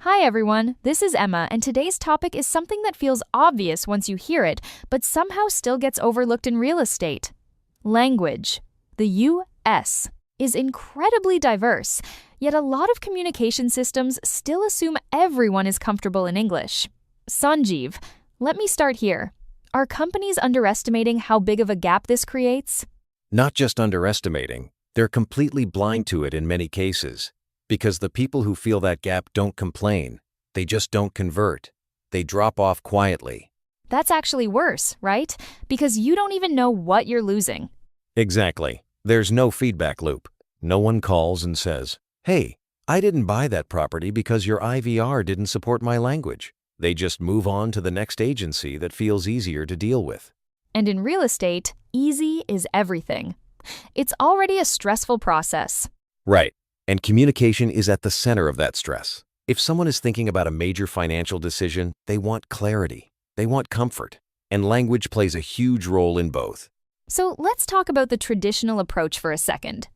Hi everyone, this is Emma, and today's topic is something that feels obvious once you hear it, but somehow still gets overlooked in real estate. Language. The U.S. is incredibly diverse, yet a lot of communication systems still assume everyone is comfortable in English. Sanjeev, let me start here. Are companies underestimating how big of a gap this creates? Not just underestimating, they're completely blind to it in many cases. Because the people who feel that gap don't complain, they just don't convert. They drop off quietly. That's actually worse, right? Because you don't even know what you're losing. Exactly. There's no feedback loop. No one calls and says, "Hey, I didn't buy that property because your IVR didn't support my language." They just move on to the next agency that feels easier to deal with. And in real estate, easy is everything. It's already a stressful process. Right. And communication is at the center of that stress. If someone is thinking about a major financial decision, they want clarity. They want comfort. And language plays a huge role in both. So let's talk about the traditional approach for a second.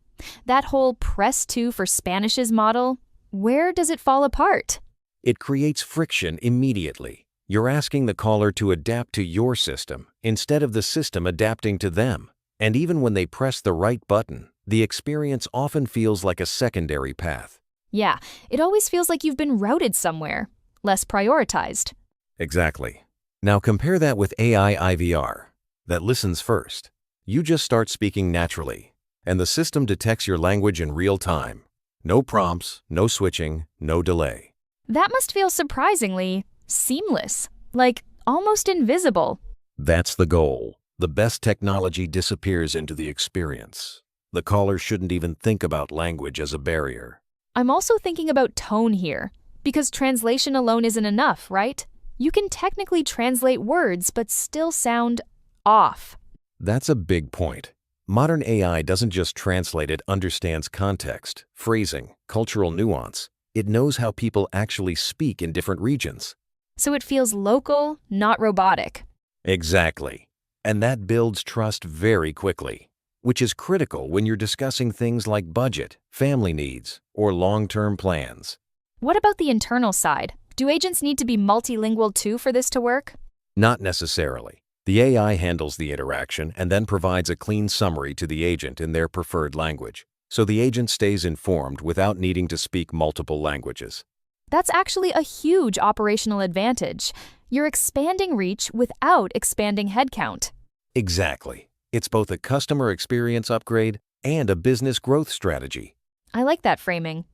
That whole press to for Spanish's model, where does it fall apart? It creates friction immediately. You're asking the caller to adapt to your system instead of the system adapting to them. And even when they press the right button, the experience often feels like a secondary path. Yeah, it always feels like you've been routed somewhere, less prioritized. Exactly. Now compare that with AI IVR, that listens first. You just start speaking naturally, and the system detects your language in real time. No prompts, no switching, no delay. That must feel surprisingly seamless, like almost invisible. That's the goal. The best technology disappears into the experience. The caller shouldn't even think about language as a barrier. I'm also thinking about tone here, because translation alone isn't enough, right? You can technically translate words but still sound off. That's a big point. Modern AI doesn't just translate, it understands context, phrasing, cultural nuance. It knows how people actually speak in different regions. So it feels local, not robotic. Exactly. And that builds trust very quickly, which is critical when you're discussing things like budget, family needs, or long-term plans. What about the internal side? Do agents need to be multilingual too for this to work? Not necessarily. The AI handles the interaction and then provides a clean summary to the agent in their preferred language, so the agent stays informed without needing to speak multiple languages. That's actually a huge operational advantage. You're expanding reach without expanding headcount. Exactly. It's both a customer experience upgrade and a business growth strategy. I like that framing.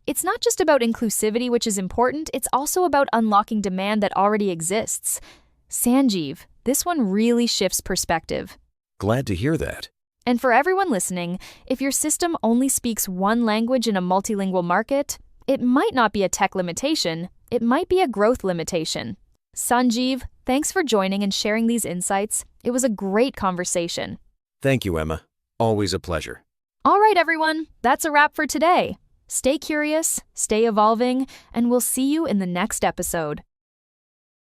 It's not just about inclusivity, which is important, it's also about unlocking demand that already exists. Sanjeev, this one really shifts perspective. Glad to hear that. And for everyone listening, if your system only speaks one language in a multilingual market, it might not be a tech limitation, it might be a growth limitation. Sanjeev, thanks for joining and sharing these insights. It was a great conversation. Thank you, Emma. Always a pleasure. All right, everyone, that's a wrap for today. Stay curious, stay evolving, and we'll see you in the next episode.